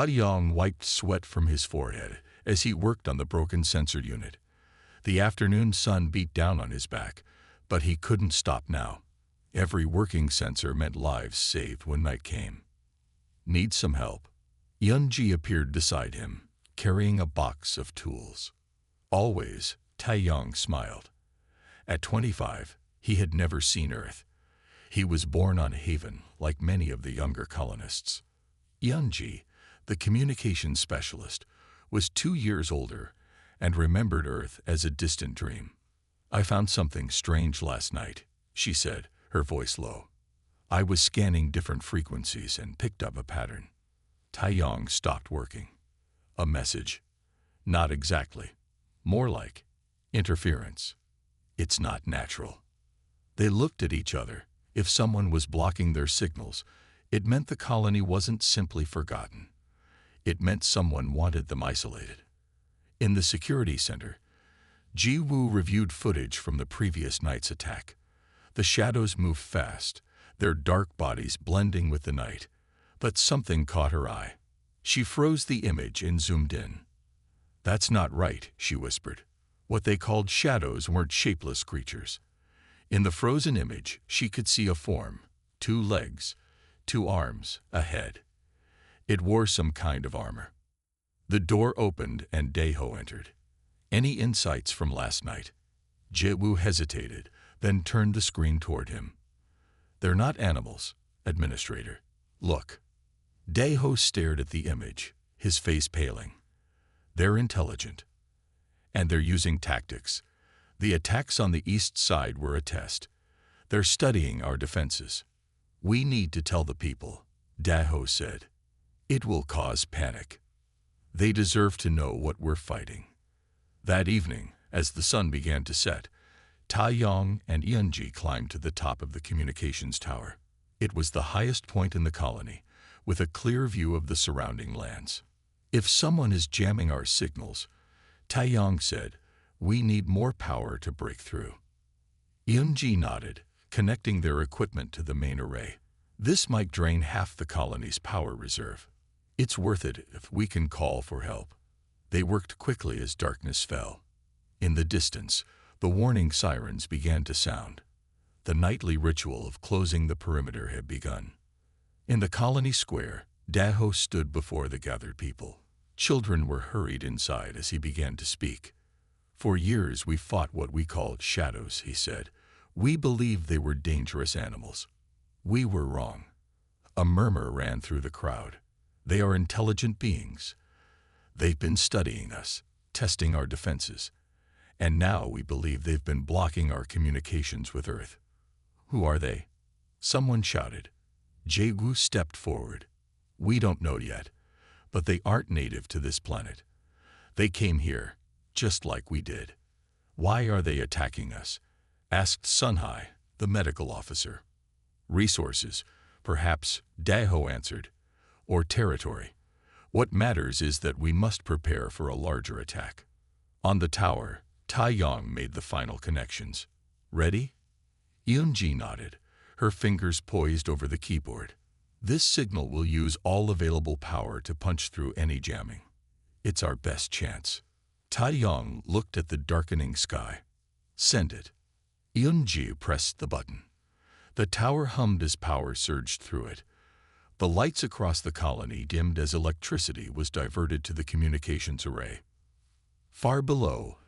Yong wiped sweat from his forehead as he worked on the broken sensor unit. The afternoon sun beat down on his back, but he couldn't stop now. Every working sensor meant lives saved when night came. Need some help? Yunji appeared beside him, carrying a box of tools. Always, Taeyong smiled. At 25, he had never seen Earth. He was born on Haven, like many of the younger colonists. Yunji, the communications specialist, was 2 years older and remembered Earth as a distant dream. "I found something strange last night," she said, her voice low. "I was scanning different frequencies and picked up a pattern." Taeyong stopped working. "A message?" "Not exactly. More like interference. It's not natural." They looked at each other. If someone was blocking their signals, it meant the colony wasn't simply forgotten. It meant someone wanted them isolated. In the security center, Ji Woo reviewed footage from the previous night's attack. The shadows moved fast, their dark bodies blending with the night, but something caught her eye. She froze the image and zoomed in. "That's not right," she whispered. What they called shadows weren't shapeless creatures. In the frozen image, she could see a form, 2 legs, 2 arms, a head. It wore some kind of armor. The door opened and Daeho entered. "Any insights from last night?" Jiwoo hesitated, then turned the screen toward him. "They're not animals, Administrator. Look." Daeho stared at the image, his face paling. "They're intelligent. And they're using tactics. The attacks on the east side were a test. They're studying our defenses. We need to tell the people," Daeho said. "It will cause panic. They deserve to know what we're fighting." That evening, as the sun began to set, Taeyong and Yunji climbed to the top of the communications tower. It was the highest point in the colony, with a clear view of the surrounding lands. "If someone is jamming our signals," Taeyong said, "we need more power to break through." Yunji nodded, connecting their equipment to the main array. "This might drain half the colony's power reserve. It's worth it if we can call for help." They worked quickly as darkness fell. In the distance, the warning sirens began to sound. The nightly ritual of closing the perimeter had begun. In the colony square, Daeho stood before the gathered people. Children were hurried inside as he began to speak. "For years we fought what we called shadows," he said. "We believed they were dangerous animals. We were wrong." A murmur ran through the crowd. "They are intelligent beings. They've been studying us, testing our defenses. And now we believe they've been blocking our communications with Earth." "Who are they?" someone shouted. Jaegu stepped forward. "We don't know yet, but they aren't native to this planet. They came here, just like we did." "Why are they attacking us?" asked Sunhai, the medical officer. "Resources, perhaps," Daeho answered. "Or territory. What matters is that we must prepare for a larger attack." On the tower, Taeyong made the final connections. "Ready?" Yunji nodded, her fingers poised over the keyboard. "This signal will use all available power to punch through any jamming. It's our best chance." Taeyong looked at the darkening sky. "Send it." Yunji pressed the button. The tower hummed as power surged through it. The lights across the colony dimmed as electricity was diverted to the communications array. Far below,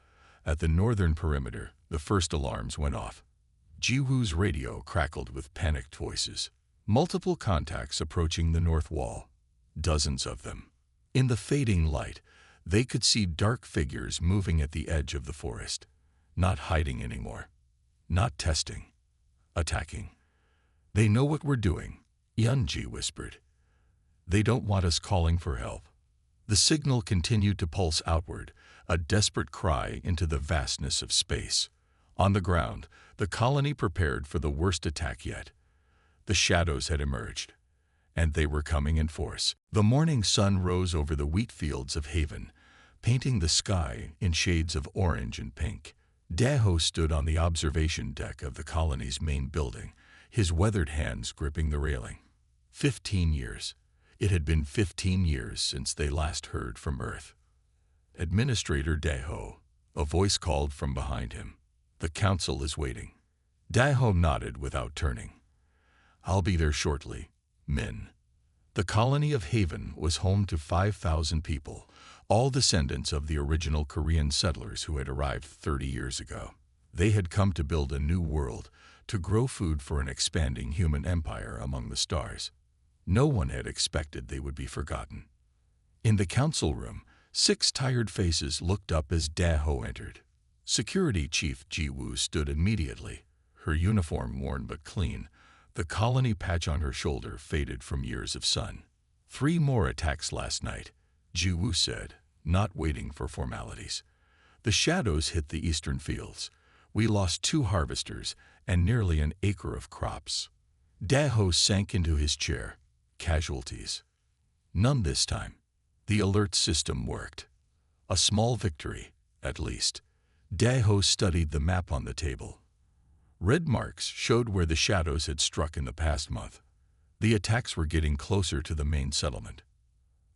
at the northern perimeter, the first alarms went off. Jiwoo's radio crackled with panicked voices. Multiple contacts approaching the north wall. Dozens of them. In the fading light, they could see dark figures moving at the edge of the forest. Not hiding anymore. Not testing. Attacking. "They know what we're doing," Yunji whispered. "They don't want us calling for help." The signal continued to pulse outward, a desperate cry into the vastness of space. On the ground, the colony prepared for the worst attack yet. The shadows had emerged, and they were coming in force. The morning sun rose over the wheat fields of Haven, painting the sky in shades of orange and pink. Daeho stood on the observation deck of the colony's main building, his weathered hands gripping the railing. 15 years. It had been 15 years since they last heard from Earth. Administrator Daho, a voice called from behind him. The council is waiting. Daho nodded without turning. I'll be there shortly, Min. The colony of Haven was home to 5,000 people, all descendants of the original Korean settlers who had arrived 30 years ago. They had come to build a new world, to grow food for an expanding human empire among the stars. No one had expected they would be forgotten. In the council room, 6 tired faces looked up as Daho entered. Security Chief Ji-woo stood immediately, her uniform worn but clean, the colony patch on her shoulder faded from years of sun. 3 more attacks last night, Ji-woo said, not waiting for formalities. The shadows hit the eastern fields. We lost 2 harvesters and nearly an acre of crops. Daho sank into his chair. Casualties. None this time. The alert system worked. A small victory, at least. Daho studied the map on the table. Red marks showed where the shadows had struck in the past month. The attacks were getting closer to the main settlement.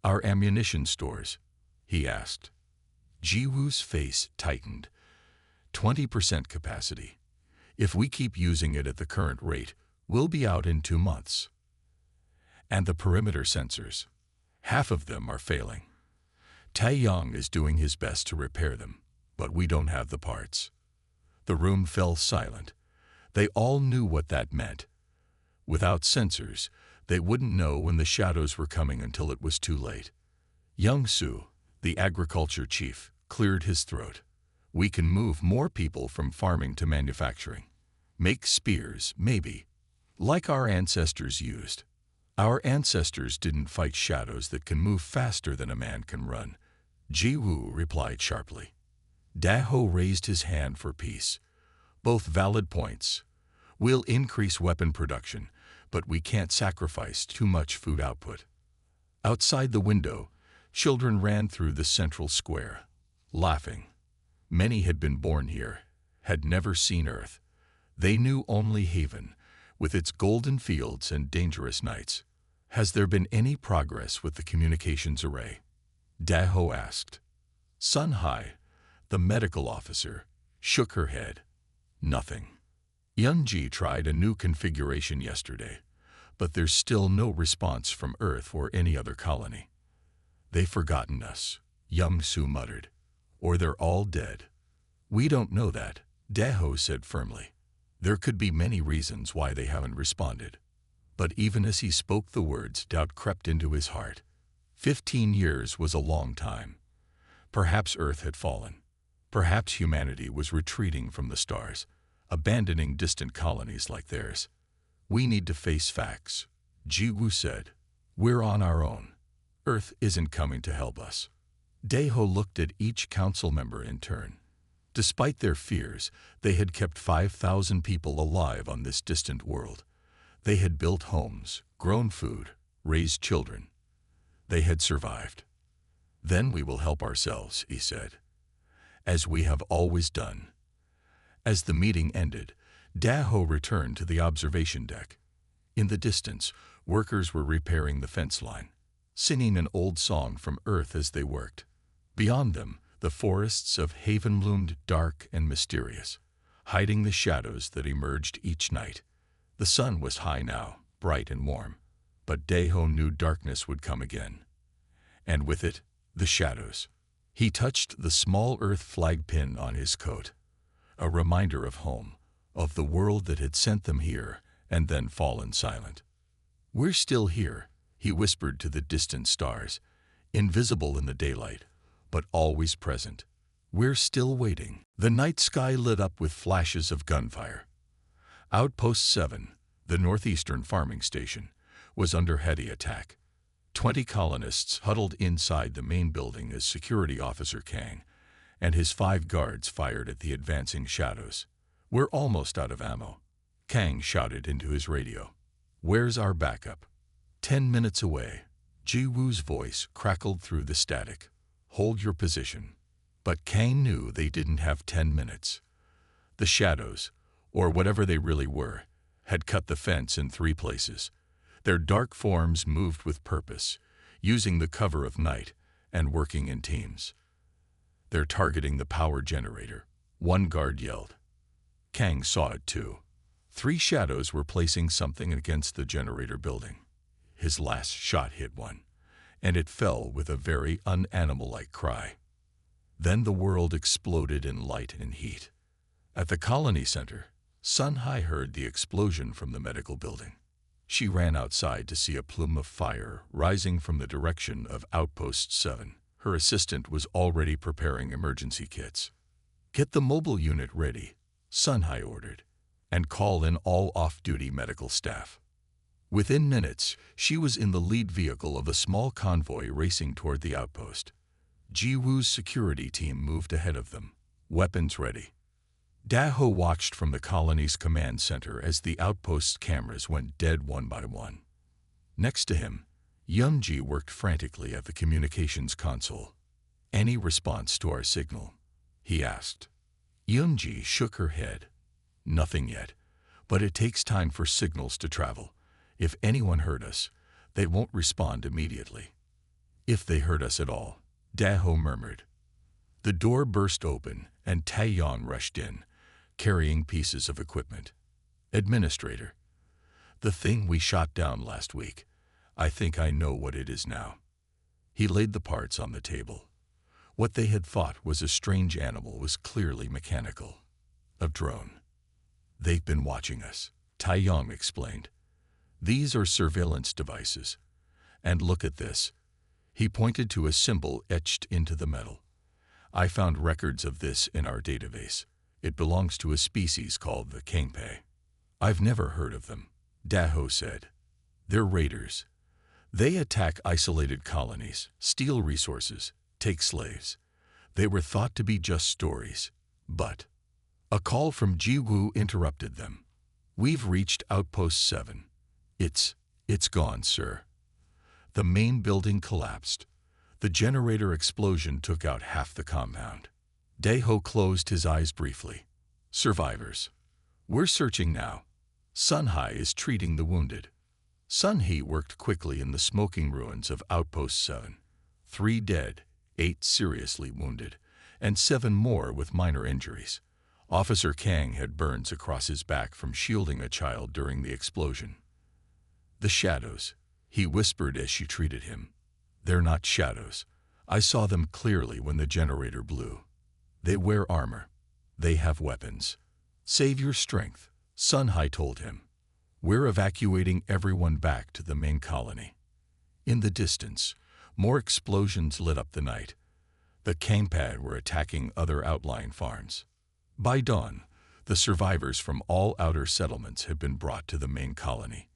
Our ammunition stores, he asked. Ji-woo's face tightened. 20% capacity. If we keep using it at the current rate, we'll be out in 2 months. And the perimeter sensors. Half of them are failing. Taeyong is doing his best to repair them, but we don't have the parts. The room fell silent. They all knew what that meant. Without sensors, they wouldn't know when the shadows were coming until it was too late. Young-soo, the agriculture chief, cleared his throat. We can move more people from farming to manufacturing. Make spears, maybe, like our ancestors used. Our ancestors didn't fight shadows that can move faster than a man can run. Ji-woo replied sharply. Daho raised his hand for peace. Both valid points. We'll increase weapon production, but we can't sacrifice too much food output. Outside the window, children ran through the central square, laughing. Many had been born here, had never seen Earth. They knew only Haven, with its golden fields and dangerous nights. Has there been any progress with the communications array? Daho asked. Sun Hai, the medical officer, shook her head. Nothing. Young-ji tried a new configuration yesterday, but there's still no response from Earth or any other colony. They've forgotten us, Young-soo muttered. Or they're all dead. We don't know that, Daho said firmly. There could be many reasons why they haven't responded. But even as he spoke the words, doubt crept into his heart. 15 years was a long time. Perhaps Earth had fallen. Perhaps humanity was retreating from the stars, abandoning distant colonies like theirs. We need to face facts, Ji-woo said. We're on our own. Earth isn't coming to help us. Daho looked at each council member in turn. Despite their fears, they had kept 5,000 people alive on this distant world. They had built homes, grown food, raised children. They had survived. Then we will help ourselves, he said, as we have always done. As the meeting ended, Daho returned to the observation deck. In the distance, workers were repairing the fence line, singing an old song from Earth as they worked. Beyond them, the forests of Haven loomed dark and mysterious, hiding the shadows that emerged each night. The sun was high now, bright and warm, but Daho knew darkness would come again. And with it, the shadows. He touched the small Earth flag pin on his coat, a reminder of home, of the world that had sent them here and then fallen silent. We're still here, he whispered to the distant stars, invisible in the daylight, but always present. We're still waiting. The night sky lit up with flashes of gunfire. Outpost 7, the northeastern farming station, was under heavy attack. 20 colonists huddled inside the main building as Security Officer Kang and his 5 guards fired at the advancing shadows. We're almost out of ammo, Kang shouted into his radio. Where's our backup? 10 minutes away. Ji-woo's voice crackled through the static. Hold your position. But Kang knew they didn't have 10 minutes. The shadows, or whatever they really were, had cut the fence in 3 places. Their dark forms moved with purpose, using the cover of night and working in teams. "They're targeting the power generator," one guard yelled. Kang saw it too. 3 shadows were placing something against the generator building. His last shot hit one, and it fell with a very unanimal-like cry. Then the world exploded in light and heat. At the colony center, Sun-Hai heard the explosion from the medical building. She ran outside to see a plume of fire rising from the direction of Outpost 7. Her assistant was already preparing emergency kits. "Get the mobile unit ready," Sun-Hai ordered, "and call in all off-duty medical staff." Within minutes, she was in the lead vehicle of a small convoy racing toward the outpost. Ji-Woo's security team moved ahead of them, weapons ready. Da-Ho watched from the colony's command center as the outpost's cameras went dead one by one. Next to him, Yunji worked frantically at the communications console. "Any response to our signal?" he asked. Yunji shook her head. "Nothing yet, but it takes time for signals to travel. If anyone heard us, they won't respond immediately." "If they heard us at all," Da-Ho murmured. The door burst open and Taeyong rushed in, carrying pieces of equipment. "Administrator, the thing we shot down last week, I think I know what it is now." He laid the parts on the table. What they had thought was a strange animal was clearly mechanical. "A drone. They've been watching us," Taeyong explained. "These are surveillance devices. And look at this." He pointed to a symbol etched into the metal. "I found records of this in our database. It belongs to a species called the Kangpei." "I've never heard of them," Da-Ho said. "They're raiders. They attack isolated colonies, steal resources, take slaves. They were thought to be just stories, but..." A call from Ji-Woo interrupted them. "We've reached Outpost 7. It's gone, sir." The main building collapsed. The generator explosion took out half the compound. Da-Ho closed his eyes briefly. "Survivors. We're searching now. Sun-Hai is treating the wounded." Sun-Hee worked quickly in the smoking ruins of Outpost 7. 3 dead, 8 seriously wounded, and 7 more with minor injuries. Officer Kang had burns across his back from shielding a child during the explosion. "The shadows," he whispered as she treated him. "They're not shadows. I saw them clearly when the generator blew. They wear armor. They have weapons." "Save your strength," Sun-Hai told him. "We're evacuating everyone back to the main colony." In the distance, more explosions lit up the night. The Kangpei were attacking other outlying farms. By dawn, the survivors from all outer settlements had been brought to the main colony.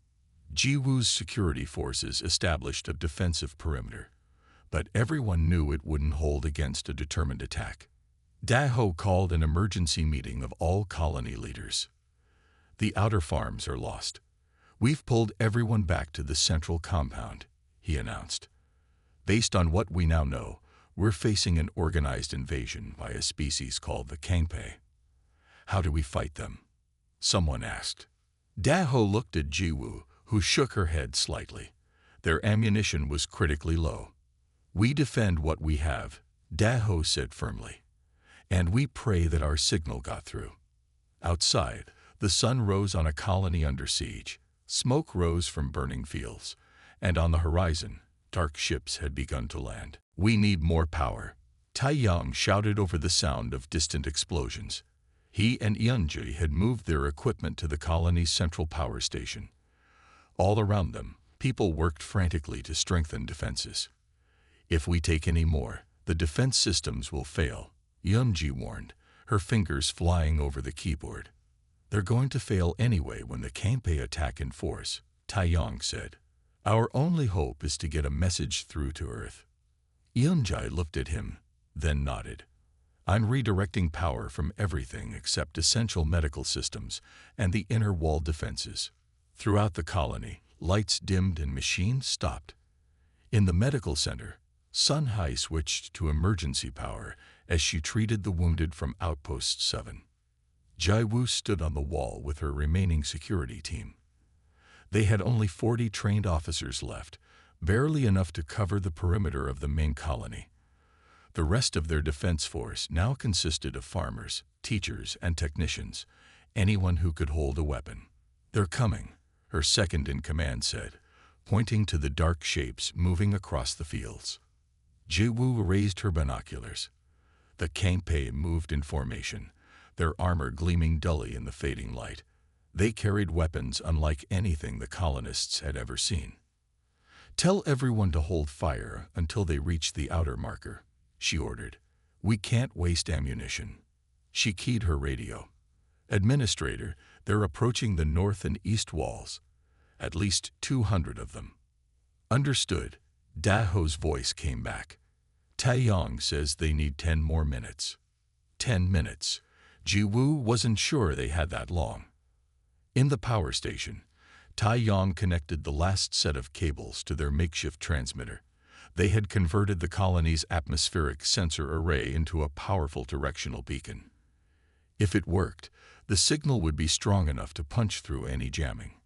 Ji-Woo's security forces established a defensive perimeter, but everyone knew it wouldn't hold against a determined attack. Da-Ho called an emergency meeting of all colony leaders. "The outer farms are lost. We've pulled everyone back to the central compound," he announced. "Based on what we now know, we're facing an organized invasion by a species called the Kangpei." "How do we fight them?" someone asked. Da-Ho looked at Ji-Woo, who shook her head slightly. Their ammunition was critically low. "We defend what we have," Da-Ho said firmly. "And we pray that our signal got through." Outside, the sun rose on a colony under siege. Smoke rose from burning fields, and on the horizon, dark ships had begun to land. "We need more power," Taeyong shouted over the sound of distant explosions. He and Yunji had moved their equipment to the colony's central power station. All around them, people worked frantically to strengthen defenses. "If we take any more, the defense systems will fail," Yunji warned, her fingers flying over the keyboard. "They're going to fail anyway when the Kangpei attack in force," Taeyong said. "Our only hope is to get a message through to Earth." Yunji looked at him, then nodded. "I'm redirecting power from everything except essential medical systems and the inner wall defenses." Throughout the colony, lights dimmed and machines stopped. In the medical center, Sun-Hai switched to emergency power as she treated the wounded from Outpost 7. Ji-Woo stood on the wall with her remaining security team. They had only 40 trained officers left, barely enough to cover the perimeter of the main colony. The rest of their defense force now consisted of farmers, teachers, and technicians, anyone who could hold a weapon. "They're coming," her second-in-command said, pointing to the dark shapes moving across the fields. Jiwoo raised her binoculars. The Kangpei moved in formation, their armor gleaming dully in the fading light. They carried weapons unlike anything the colonists had ever seen. "Tell everyone to hold fire until they reach the outer marker," she ordered. "We can't waste ammunition." She keyed her radio. "Administrator, they're approaching the north and east walls. At least 200 of them." "Understood." Daho's voice came back. "Taeyong says they need 10 more minutes." 10 minutes. Jiwoo wasn't sure they had that long. In the power station, Taeyong connected the last set of cables to their makeshift transmitter. They had converted the colony's atmospheric sensor array into a powerful directional beacon. If it worked, the signal would be strong enough to punch through any jamming.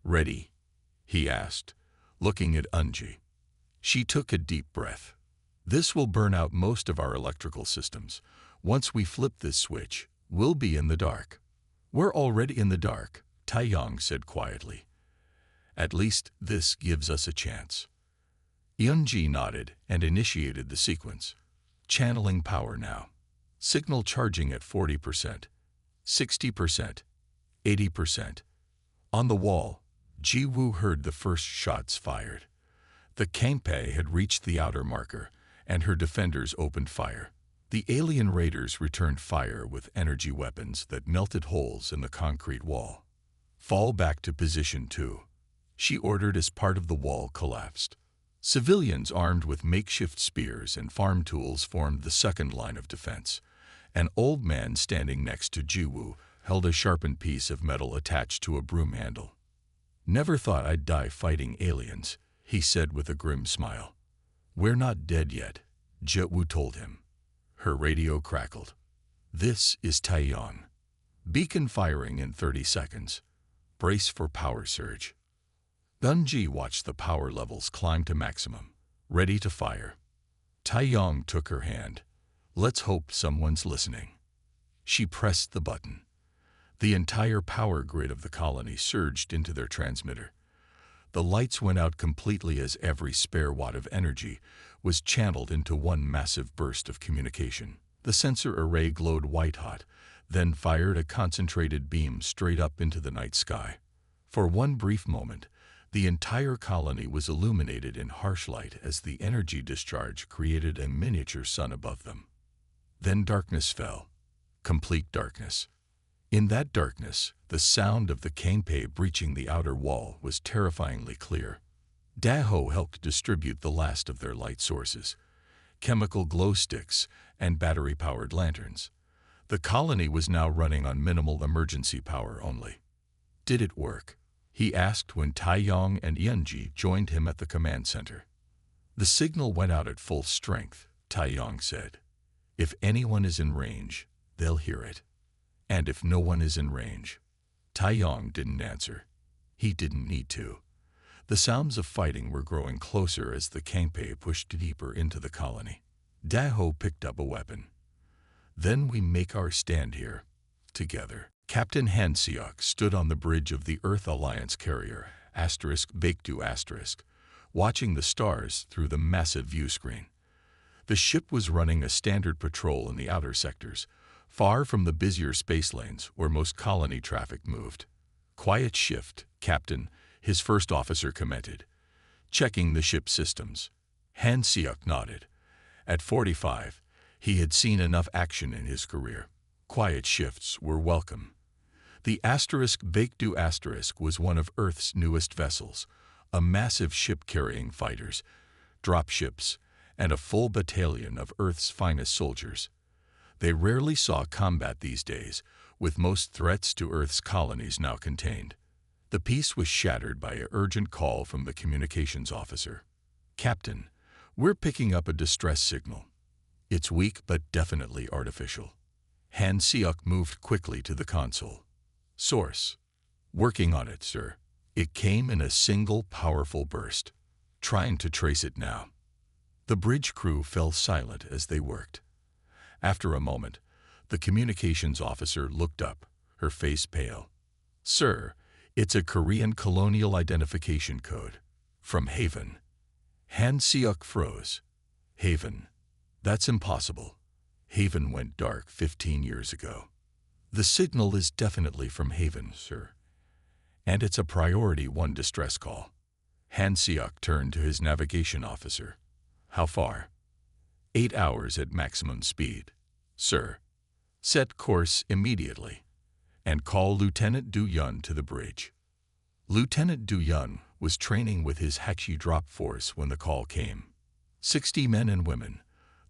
"Ready?" he asked, looking at Eunji. She took a deep breath. "This will burn out most of our electrical systems. Once we flip this switch, we'll be in the dark." "We're already in the dark," Taeyong said quietly. "At least this gives us a chance." Eunji nodded and initiated the sequence. Channeling power now. Signal charging at 40%, 60%, 80%. On the wall, Jiwoo heard the first shots fired. The Kangpei had reached the outer marker, and her defenders opened fire. The alien raiders returned fire with energy weapons that melted holes in the concrete wall. "Fall back to position 2," she ordered as part of the wall collapsed. Civilians armed with makeshift spears and farm tools formed the second line of defense. An old man standing next to Jiwoo held a sharpened piece of metal attached to a broom handle. "Never thought I'd die fighting aliens," he said with a grim smile. "We're not dead yet," Jiwoo told him. Her radio crackled. "This is Taeyong. Beacon firing in 30 seconds. Brace for power surge." Eunji watched the power levels climb to maximum, ready to fire. Taeyong took her hand. "Let's hope someone's listening." She pressed the button. The entire power grid of the colony surged into their transmitter. The lights went out completely as every spare watt of energy was channeled into one massive burst of communication. The sensor array glowed white-hot, then fired a concentrated beam straight up into the night sky. For one brief moment, the entire colony was illuminated in harsh light as the energy discharge created a miniature sun above them. Then darkness fell. Complete darkness. In that darkness, the sound of the Kangpei breaching the outer wall was terrifyingly clear. Daho helped distribute the last of their light sources, chemical glow sticks and battery-powered lanterns. The colony was now running on minimal emergency power only. "Did it work?" he asked when Taeyong and Eunji joined him at the command center. "The signal went out at full strength," Taeyong said. "If anyone is in range, they'll hear it. And if no one is in range." Taeyong didn't answer. He didn't need to. The sounds of fighting were growing closer as the Kangpei pushed deeper into the colony. Daho picked up a weapon. "Then we make our stand here, together." Captain Han Seok stood on the bridge of the Earth Alliance carrier, *Baekdu*, watching the stars through the massive view screen. The ship was running a standard patrol in the outer sectors, far from the busier space lanes where most colony traffic moved. "Quiet shift, Captain," his first officer commented, checking the ship's systems. Han Seok nodded. At 45, he had seen enough action in his career. Quiet shifts were welcome. The *Baekdu* was one of Earth's newest vessels, a massive ship carrying fighters, dropships, and a full battalion of Earth's finest soldiers. They rarely saw combat these days, with most threats to Earth's colonies now contained. The peace was shattered by an urgent call from the communications officer. "Captain, we're picking up a distress signal. It's weak but definitely artificial." Han Seok moved quickly to the console. "Source." "Working on it, sir." It came in a single powerful burst. Trying to trace it now. The bridge crew fell silent as they worked. After a moment, the communications officer looked up, her face pale. "Sir, it's a Korean colonial identification code. From Haven." Han Seok froze. Haven. That's impossible. Haven went dark 15 years ago. The signal is definitely from Haven, sir. And it's a priority 1 distress call. Han Seok turned to his navigation officer. How far? 8 hours at maximum speed. Sir. Set course immediately. And call Lieutenant Du Yun to the bridge. Lieutenant Du Yun was training with his HFY drop force when the call came. 60 men and women,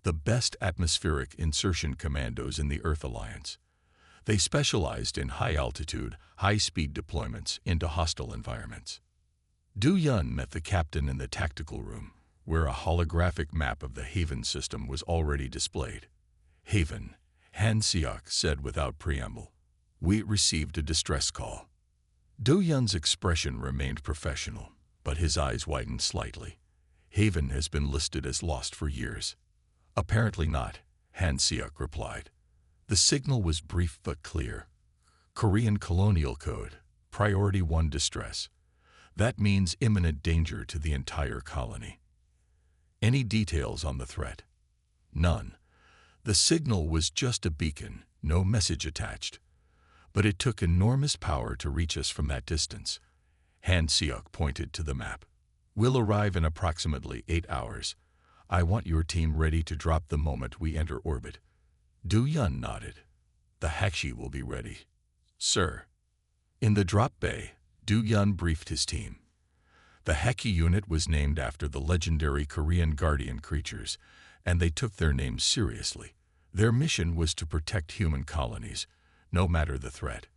the best atmospheric insertion commandos in the Earth Alliance. They specialized in high-altitude, high-speed deployments into hostile environments. Du Yun met the captain in the tactical room, where a holographic map of the Haven system was already displayed. Haven, Han Seok said without preamble. We received a distress call. Du Yun's expression remained professional, but his eyes widened slightly. Haven has been listed as lost for years. Apparently not, Han Seok replied. The signal was brief but clear. Korean colonial code, priority 1 distress. That means imminent danger to the entire colony. Any details on the threat? None. The signal was just a beacon, no message attached. But it took enormous power to reach us from that distance. Han Seok pointed to the map. We'll arrive in approximately 8 hours. I want your team ready to drop the moment we enter orbit. Du Yun nodded. The HFY will be ready. Sir. In the drop bay, Du Yun briefed his team. The HFY unit was named after the legendary Korean guardian creatures, and they took their names seriously. Their mission was to protect human colonies, no matter the threat.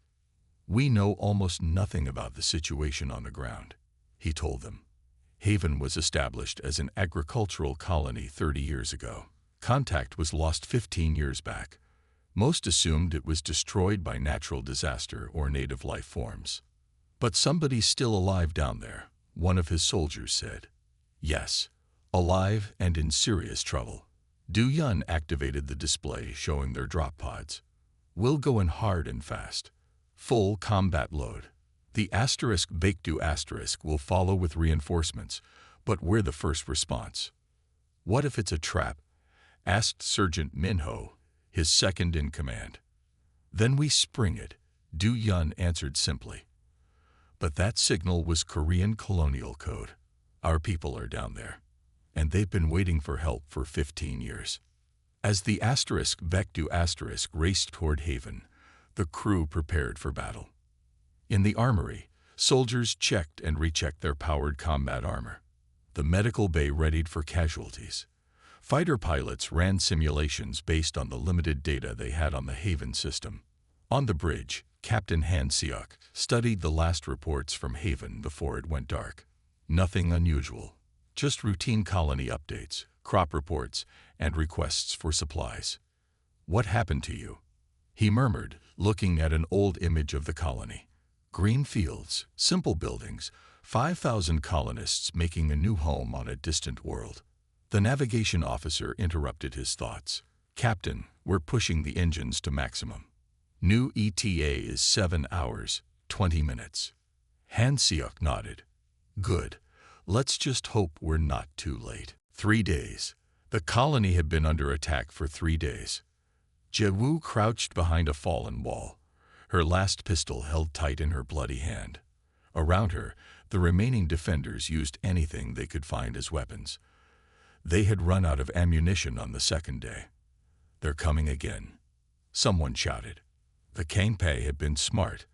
We know almost nothing about the situation on the ground, he told them. Haven was established as an agricultural colony 30 years ago. Contact was lost 15 years back. Most assumed it was destroyed by natural disaster or native life forms. But somebody's still alive down there, one of his soldiers said. Yes, alive and in serious trouble. Du Yun activated the display showing their drop pods. We'll go in hard and fast. Full combat load. The *Baekdu* will follow with reinforcements, but we're the first response. What if it's a trap? Asked Sergeant Minho, his second in command. Then we spring it, Du Yun answered simply. But that signal was Korean colonial code. Our people are down there, and they've been waiting for help for 15 years. As the *Baekdu* raced toward Haven, the crew prepared for battle. In the armory, soldiers checked and rechecked their powered combat armor. The medical bay readied for casualties. Fighter pilots ran simulations based on the limited data they had on the Haven system. On the bridge, Captain Han Seok studied the last reports from Haven before it went dark. Nothing unusual, just routine colony updates, crop reports, and requests for supplies. What happened to you? He murmured, looking at an old image of the colony. Green fields, simple buildings, 5,000 colonists making a new home on a distant world. The navigation officer interrupted his thoughts. Captain, we're pushing the engines to maximum. New ETA is 7 hours, 20 minutes. Han Seok nodded. Good. Let's just hope we're not too late. 3 days. The colony had been under attack for 3 days. Jae-woo crouched behind a fallen wall, her last pistol held tight in her bloody hand. Around her, the remaining defenders used anything they could find as weapons. They had run out of ammunition on the second day. They're coming again, someone shouted. The Kangpae had been smart,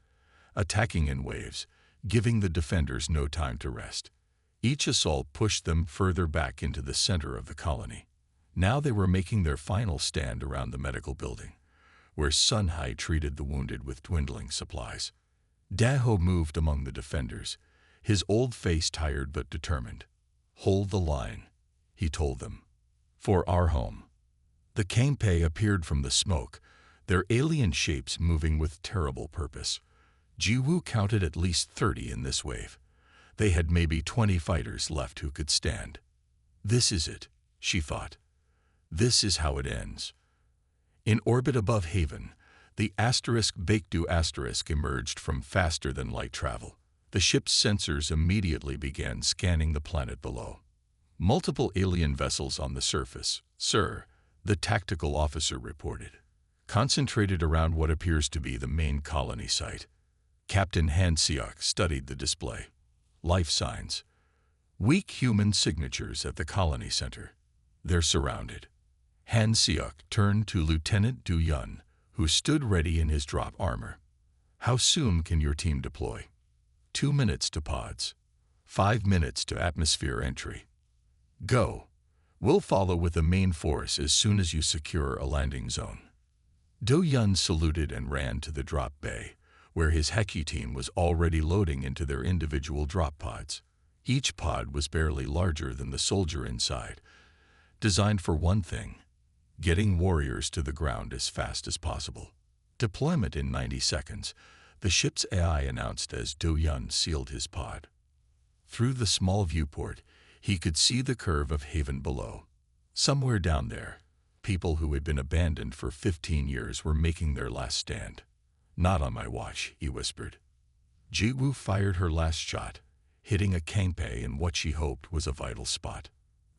attacking in waves, giving the defenders no time to rest. Each assault pushed them further back into the center of the colony. Now they were making their final stand around the medical building, where Sun Hai treated the wounded with dwindling supplies. Daho moved among the defenders, his old face tired but determined. Hold the line, he told them. For our home. The Kangpae appeared from the smoke, their alien shapes moving with terrible purpose. Jiwoo counted at least 30 in this wave. They had maybe 20 fighters left who could stand. This is it, she thought. This is how it ends. In orbit above Haven, the Baekdu emerged from faster-than-light travel. The ship's sensors immediately began scanning the planet below. Multiple alien vessels on the surface, sir, the tactical officer reported, concentrated around what appears to be the main colony site. Captain Han Seok studied the display. Life signs. Weak human signatures at the colony center. They're surrounded. Han Seok turned to Lieutenant Du Yun, who stood ready in his drop armor. How soon can your team deploy? 2 minutes to pods. 5 minutes to atmosphere entry. Go. We'll follow with the main force as soon as you secure a landing zone. Du Yun saluted and ran to the drop bay, where his HFY team was already loading into their individual drop pods. Each pod was barely larger than the soldier inside, designed for one thing: getting warriors to the ground as fast as possible. Deployment in 90 seconds, the ship's AI announced as Du Yun sealed his pod. Through the small viewport, he could see the curve of Haven below. Somewhere down there, people who had been abandoned for 15 years were making their last stand. Not on my watch, he whispered. Jiwoo fired her last shot, hitting a Kangpei in what she hoped was a vital spot.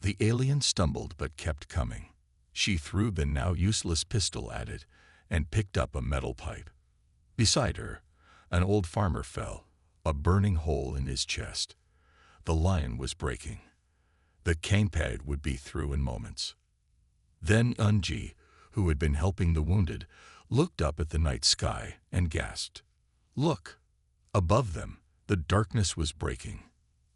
The alien stumbled but kept coming. She threw the now useless pistol at it and picked up a metal pipe. Beside her, an old farmer fell, a burning hole in his chest. The lion was breaking. The Kangpei would be through in moments. Then Eunji, who had been helping the wounded, looked up at the night sky and gasped. Look! Above them, the darkness was breaking.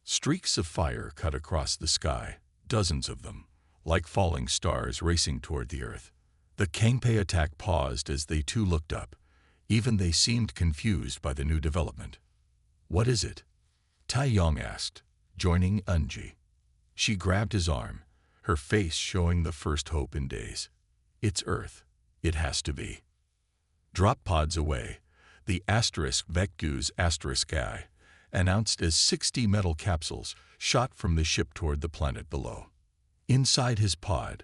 Streaks of fire cut across the sky, dozens of them, like falling stars racing toward the earth. The Kangpei attack paused as they too looked up. Even they seemed confused by the new development. What is it? Tai Yong asked, joining Eunji. She grabbed his arm, her face showing the first hope in days. It's Earth. It has to be. Drop pods away, the Baekdu's guy announced as 60 metal capsules shot from the ship toward the planet below. Inside his pod,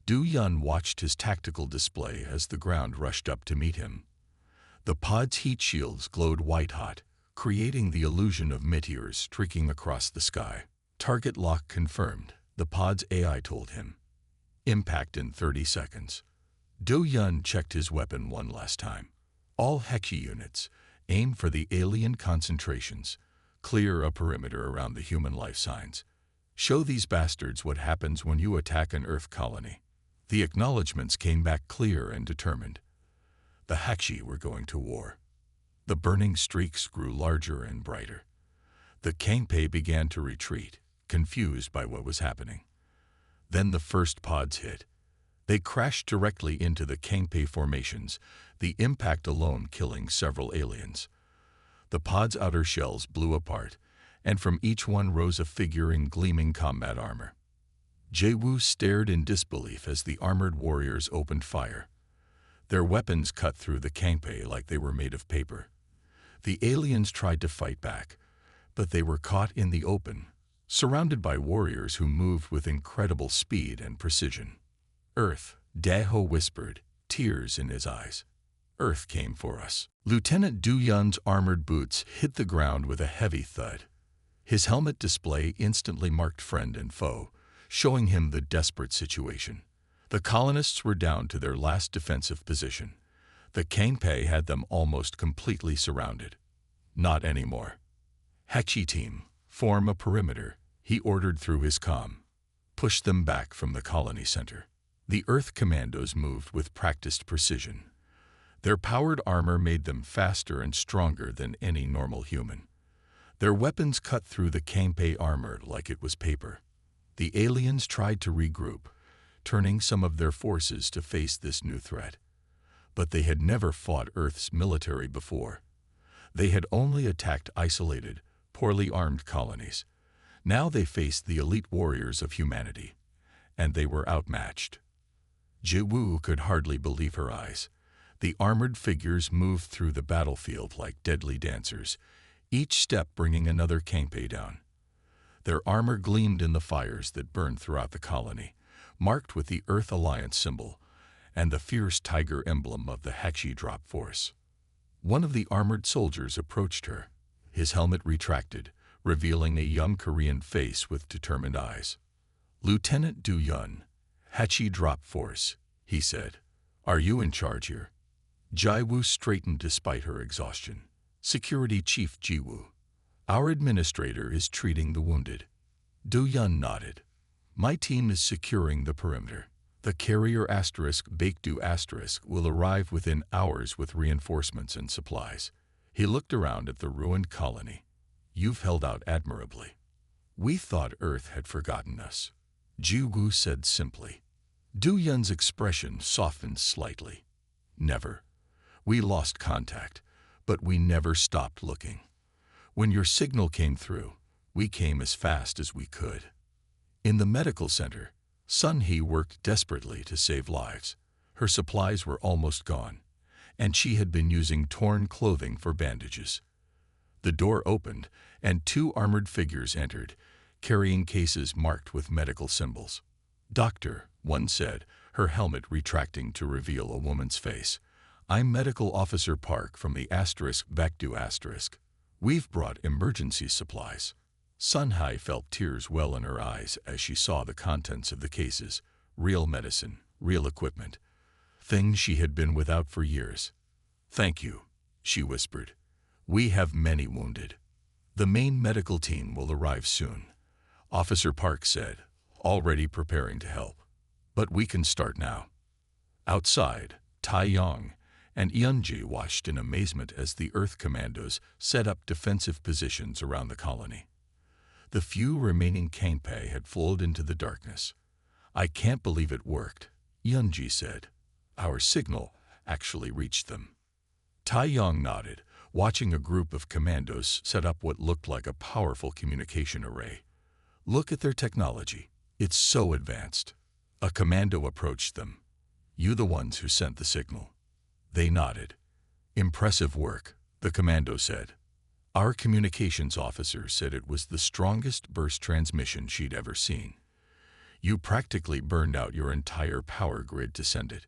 Du Yun watched his tactical display as the ground rushed up to meet him. The pod's heat shields glowed white-hot, creating the illusion of meteors streaking across the sky. Target lock confirmed, the pod's AI told him. Impact in 30 seconds. Du Yun checked his weapon one last time. All HFY units, aim for the alien concentrations. Clear a perimeter around the human life signs. Show these bastards what happens when you attack an Earth colony. The acknowledgments came back clear and determined. The HFY were going to war. The burning streaks grew larger and brighter. The Kangpei began to retreat, confused by what was happening. Then the first pods hit. They crashed directly into the Kangpei formations, the impact alone killing several aliens. The pod's outer shells blew apart, and from each one rose a figure in gleaming combat armor. Jiwoo stared in disbelief as the armored warriors opened fire. Their weapons cut through the Kangpei like they were made of paper. The aliens tried to fight back, but they were caught in the open, surrounded by warriors who moved with incredible speed and precision. Earth, Daeho whispered, tears in his eyes. Earth came for us. Lieutenant Du Yun's armored boots hit the ground with a heavy thud. His helmet display instantly marked friend and foe, showing him the desperate situation. The colonists were down to their last defensive position. The Kangpei had them almost completely surrounded. Not anymore. HFY team, form a perimeter, he ordered through his comm. Push them back from the colony center. The Earth commandos moved with practiced precision. Their powered armor made them faster and stronger than any normal human. Their weapons cut through the Kangpei armor like it was paper. The aliens tried to regroup, turning some of their forces to face this new threat. But they had never fought Earth's military before. They had only attacked isolated, poorly armed colonies. Now they faced the elite warriors of humanity, and they were outmatched. Jiwoo could hardly believe her eyes. The armored figures moved through the battlefield like deadly dancers, each step bringing another Kangpei down. Their armor gleamed in the fires that burned throughout the colony, marked with the Earth Alliance symbol and the fierce tiger emblem of the HFY Drop Force. One of the armored soldiers approached her, his helmet retracted, revealing a young Korean face with determined eyes. "Lieutenant Du Yun, HFY Drop Force," he said. "Are you in charge here?" Ji-woo straightened despite her exhaustion. "Security Chief Ji-woo. Our administrator is treating the wounded." Du Yun nodded. "My team is securing the perimeter. The carrier Baekdu will arrive within hours with reinforcements and supplies." He looked around at the ruined colony. "You've held out admirably." "We thought Earth had forgotten us," Ji-woo said simply. Du Yun's expression softened slightly. "Never. We lost contact, but we never stopped looking. When your signal came through, we came as fast as we could." In the medical center, Sun-hee worked desperately to save lives. Her supplies were almost gone, and she had been using torn clothing for bandages. The door opened, and two armored figures entered, carrying cases marked with medical symbols. "Doctor," one said, her helmet retracting to reveal a woman's face. "I'm Medical Officer Park from the Baekdu. We've brought emergency supplies." Sun-hee felt tears well in her eyes as she saw the contents of the cases. Real medicine, real equipment. Things she had been without for years. "Thank you," she whispered. "We have many wounded." "The main medical team will arrive soon," Officer Park said, already preparing to help. "But we can start now." Outside, Tai-yong and Eunji watched in amazement as the Earth Commandos set up defensive positions around the colony. The few remaining Kangpei had flowed into the darkness. "I can't believe it worked," Eunji said. "Our signal actually reached them." Tai-yong nodded, watching a group of commandos set up what looked like a powerful communication array. "Look at their technology. It's so advanced." A commando approached them. "You the ones who sent the signal?" They nodded. "Impressive work," the commando said. "Our communications officer said it was the strongest burst transmission she'd ever seen. You practically burned out your entire power grid to send it.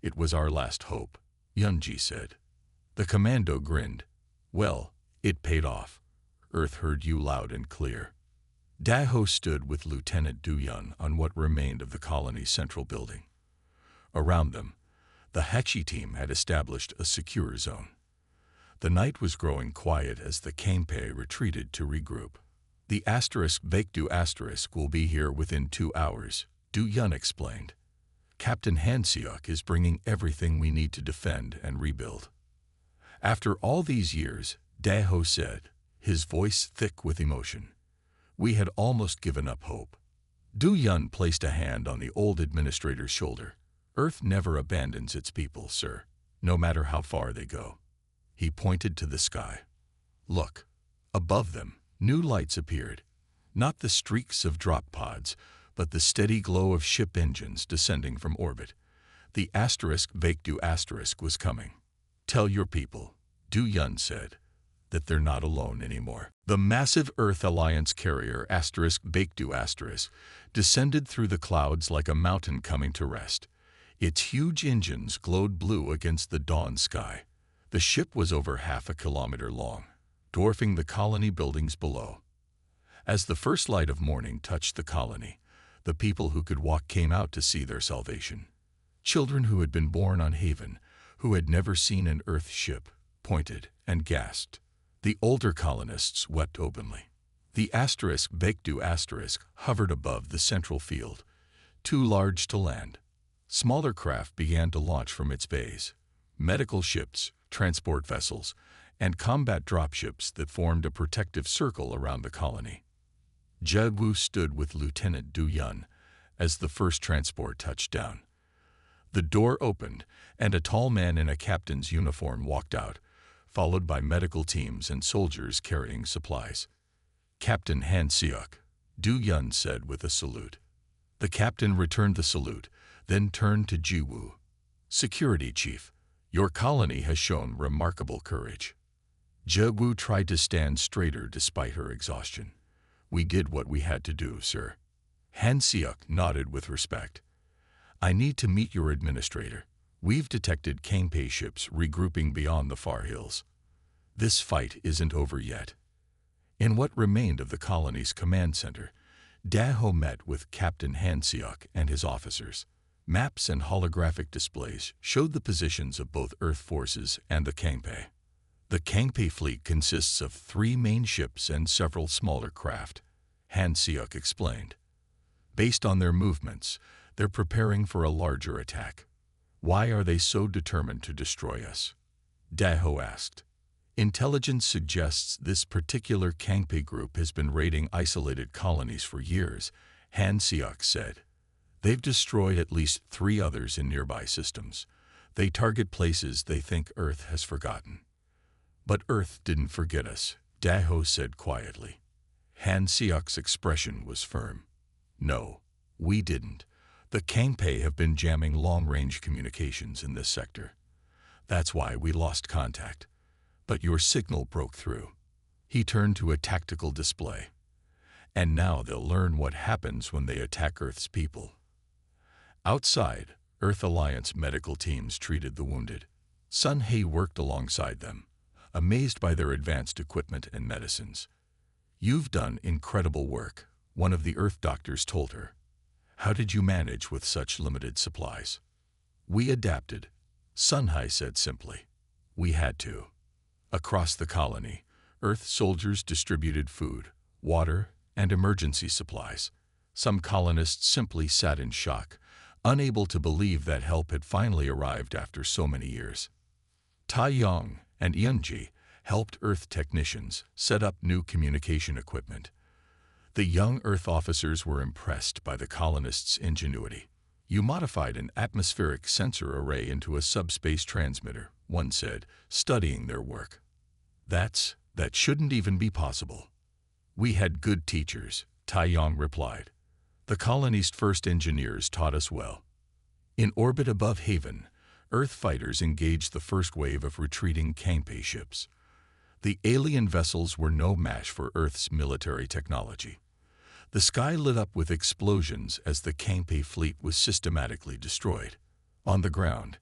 It was our last hope," Eunji said. The commando grinned. "Well, it paid off. Earth heard you loud and clear." Daho stood with Lieutenant Du Yun on what remained of the colony's central building. Around them, the HFY team had established a secure zone. The night was growing quiet as the Kangpei retreated to regroup. "The Baekdu will be here within 2 hours," Du Yun explained. "Captain Han-seok is bringing everything we need to defend and rebuild." "After all these years," Daho said, his voice thick with emotion, "we had almost given up hope." Du Yun placed a hand on the old administrator's shoulder. "Earth never abandons its people, sir, no matter how far they go." He pointed to the sky. "Look." Above them, new lights appeared. Not the streaks of drop pods, but the steady glow of ship engines descending from orbit. The Baekdu was coming. "Tell your people," Du Yun said, "that they're not alone anymore." The massive Earth Alliance carrier Baekdu descended through the clouds like a mountain coming to rest. Its huge engines glowed blue against the dawn sky. The ship was over 1/2 kilometer long, dwarfing the colony buildings below. As the first light of morning touched the colony, the people who could walk came out to see their salvation. Children who had been born on Haven, who had never seen an Earth ship, pointed and gasped. The older colonists wept openly. The Baekdu hovered above the central field, too large to land. Smaller craft began to launch from its bays. Medical ships, transport vessels, and combat dropships that formed a protective circle around the colony. Ji-woo stood with Lieutenant Du Yun as the first transport touched down. The door opened, and a tall man in a captain's uniform walked out, followed by medical teams and soldiers carrying supplies. "Captain Han-seok," Du Yun said with a salute. The captain returned the salute, then turned to Ji-woo. "Security Chief, your colony has shown remarkable courage." Wu tried to stand straighter despite her exhaustion. "We did what we had to do, sir." Han Seok nodded with respect. "I need to meet your administrator. We've detected Kangpei ships regrouping beyond the far hills. This fight isn't over yet." In what remained of the colony's command center, Daho met with Captain Han Seok and his officers. Maps and holographic displays showed the positions of both Earth forces and the Kangpei. The Kangpei fleet consists of 3 main ships and several smaller craft, Han Seok explained. Based on their movements, they're preparing for a larger attack. "Why are they so determined to destroy us?" Daho asked. "Intelligence suggests this particular Kangpei group has been raiding isolated colonies for years," Han Seok said. "They've destroyed at least 3 others in nearby systems. They target places they think Earth has forgotten." "But Earth didn't forget us," Daho said quietly. Han Seok's expression was firm. "No, we didn't. The Kangpei have been jamming long-range communications in this sector. That's why we lost contact. But your signal broke through." He turned to a tactical display. "And now they'll learn what happens when they attack Earth's people." Outside, Earth Alliance medical teams treated the wounded. Sun He worked alongside them, amazed by their advanced equipment and medicines. "You've done incredible work," one of the Earth doctors told her. "How did you manage with such limited supplies?" "We adapted," Sun He said simply. "We had to." Across the colony, Earth soldiers distributed food, water, and emergency supplies. Some colonists simply sat in shock, unable to believe that help had finally arrived after so many years. Tai Yong and Yunji helped Earth technicians set up new communication equipment. The young Earth officers were impressed by the colonists' ingenuity. "You modified an atmospheric sensor array into a subspace transmitter," one said, studying their work. That shouldn't even be possible." "We had good teachers," Tai Yong replied. "The colony's first engineers taught us well." In orbit above Haven, Earth fighters engaged the first wave of retreating Kangpei ships. The alien vessels were no match for Earth's military technology. The sky lit up with explosions as the Kangpei fleet was systematically destroyed. On the ground,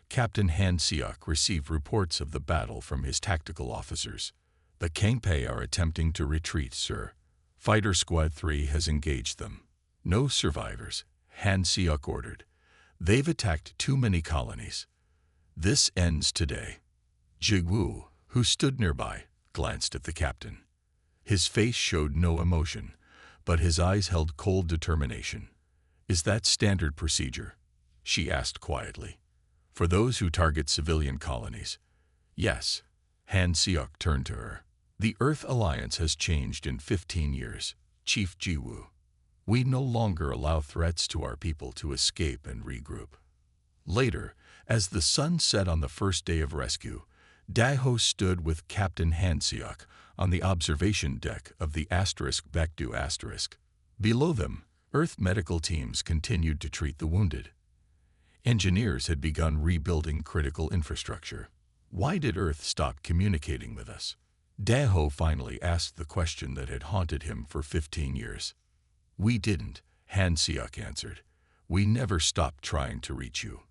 Captain Han Seok received reports of the battle from his tactical officers. "The Kangpei are attempting to retreat, sir. Fighter Squad 3 has engaged them. No survivors," Han Seok ordered. "They've attacked too many colonies. This ends today." Wu, who stood nearby, glanced at the captain. His face showed no emotion, but his eyes held cold determination. "Is that standard procedure?" she asked quietly. "For those who target civilian colonies?" "Yes." Han Seok turned to her. "The Earth Alliance has changed in 15 years, Chief Wu. We no longer allow threats to our people to escape and regroup." Later, as the sun set on the first day of rescue, Daho stood with Captain Han Seok on the observation deck of the Baekdu*. Below them, Earth medical teams continued to treat the wounded. Engineers had begun rebuilding critical infrastructure. "Why did Earth stop communicating with us?" Daho finally asked the question that had haunted him for 15 years. "We didn't," Han Seok answered. "We never stopped trying to reach you.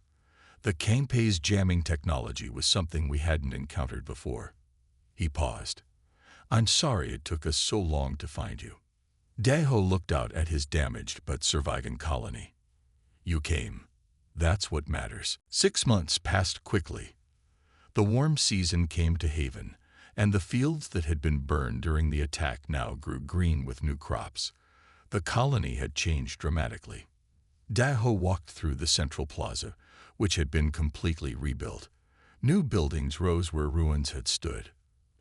The Kangpei's jamming technology was something we hadn't encountered before." He paused. "I'm sorry it took us so long to find you." Daho looked out at his damaged but surviving colony. "You came. That's what matters." 6 months passed quickly. The warm season came to Haven, and the fields that had been burned during the attack now grew green with new crops. The colony had changed dramatically. Daho walked through the central plaza, which had been completely rebuilt. New buildings rose where ruins had stood.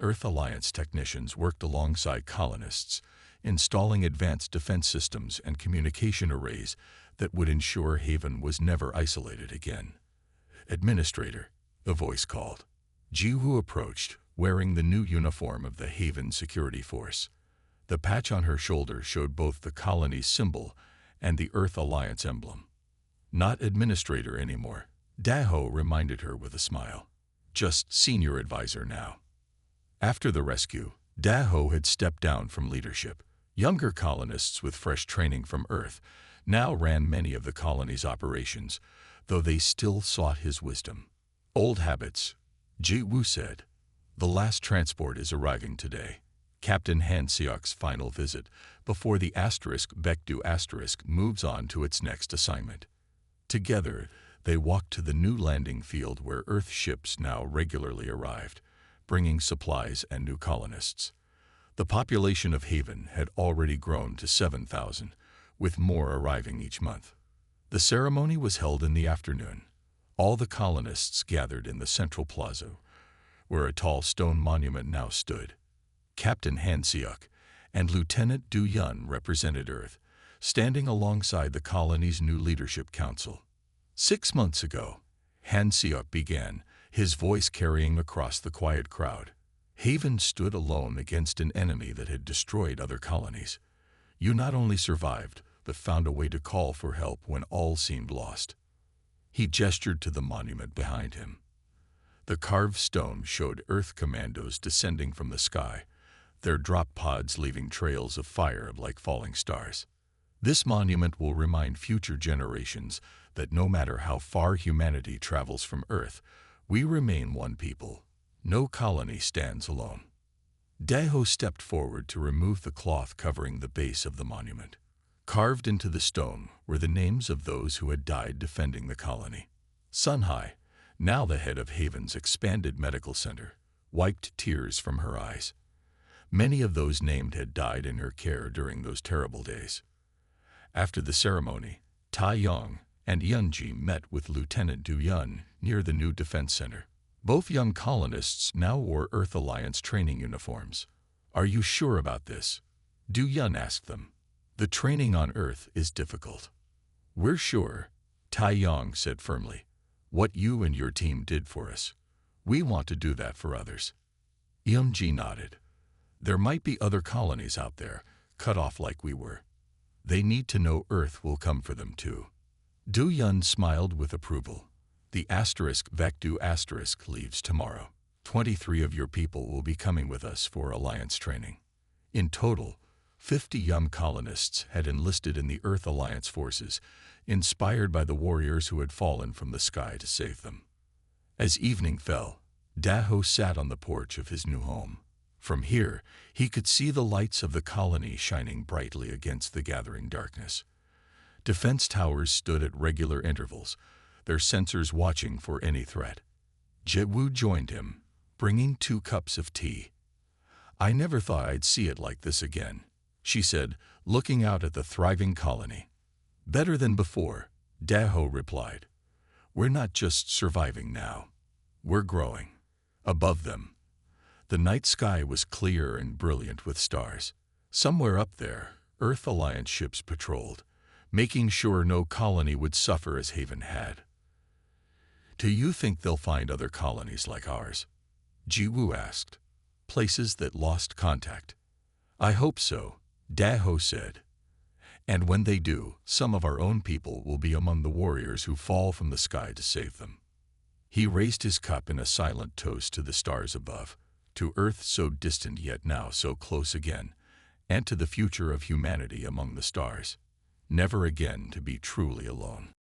Earth Alliance technicians worked alongside colonists, installing advanced defense systems and communication arrays that would ensure Haven was never isolated again. "Administrator," a voice called. Wu approached, wearing the new uniform of the Haven Security Force. The patch on her shoulder showed both the colony's symbol and the Earth Alliance emblem. "Not administrator anymore," Daho reminded her with a smile. "Just senior advisor now." After the rescue, Daho had stepped down from leadership. Younger colonists with fresh training from Earth now ran many of the colony's operations, though they still sought his wisdom. Old habits, Ji Wu said. The last transport is arriving today. Captain Han Seok's final visit before the Baekdu moves on to its next assignment. Together, they walked to the new landing field where Earth ships now regularly arrived, bringing supplies and new colonists. The population of Haven had already grown to 7,000, with more arriving each month. The ceremony was held in the afternoon. All the colonists gathered in the central plaza, where a tall stone monument now stood. Captain Han Seok and Lieutenant Du Yun represented Earth, standing alongside the colony's new leadership council. 6 months ago, Han Seok began, his voice carrying across the quiet crowd. Haven stood alone against an enemy that had destroyed other colonies. You not only survived, but found a way to call for help when all seemed lost. He gestured to the monument behind him. The carved stone showed Earth commandos descending from the sky, their drop pods leaving trails of fire like falling stars. This monument will remind future generations that no matter how far humanity travels from Earth, we remain one people. No colony stands alone. Daho stepped forward to remove the cloth covering the base of the monument. Carved into the stone were the names of those who had died defending the colony. Sunhai, now the head of Haven's expanded medical center, wiped tears from her eyes. Many of those named had died in her care during those terrible days. After the ceremony, Tai Yong and Yunji met with Lieutenant Du Yun near the new defense center. Both young colonists now wore Earth Alliance training uniforms. "Are you sure about this?" Du Yun asked them. "The training on Earth is difficult." "We're sure," Tai Yong said firmly. "What you and your team did for us, we want to do that for others." Yunji nodded. "There might be other colonies out there, cut off like we were. They need to know Earth will come for them too." Du Yun smiled with approval. "The Baekdu leaves tomorrow. 23 of your people will be coming with us for Alliance training." In total, 50 young colonists had enlisted in the Earth Alliance forces, inspired by the warriors who had fallen from the sky to save them. As evening fell, Daho sat on the porch of his new home. From here, he could see the lights of the colony shining brightly against the gathering darkness. Defense towers stood at regular intervals, their sensors watching for any threat. Jewu joined him, bringing 2 cups of tea. "I never thought I'd see it like this again," she said, looking out at the thriving colony. "Better than before," Daho replied. "We're not just surviving now. We're growing." Above them, the night sky was clear and brilliant with stars. Somewhere up there, Earth Alliance ships patrolled, making sure no colony would suffer as Haven had. "Do you think they'll find other colonies like ours?" Jiwoo asked. "Places that lost contact?" "I hope so," Daho said. "And when they do, some of our own people will be among the warriors who fall from the sky to save them." He raised his cup in a silent toast to the stars above, to Earth so distant yet now so close again, and to the future of humanity among the stars, never again to be truly alone.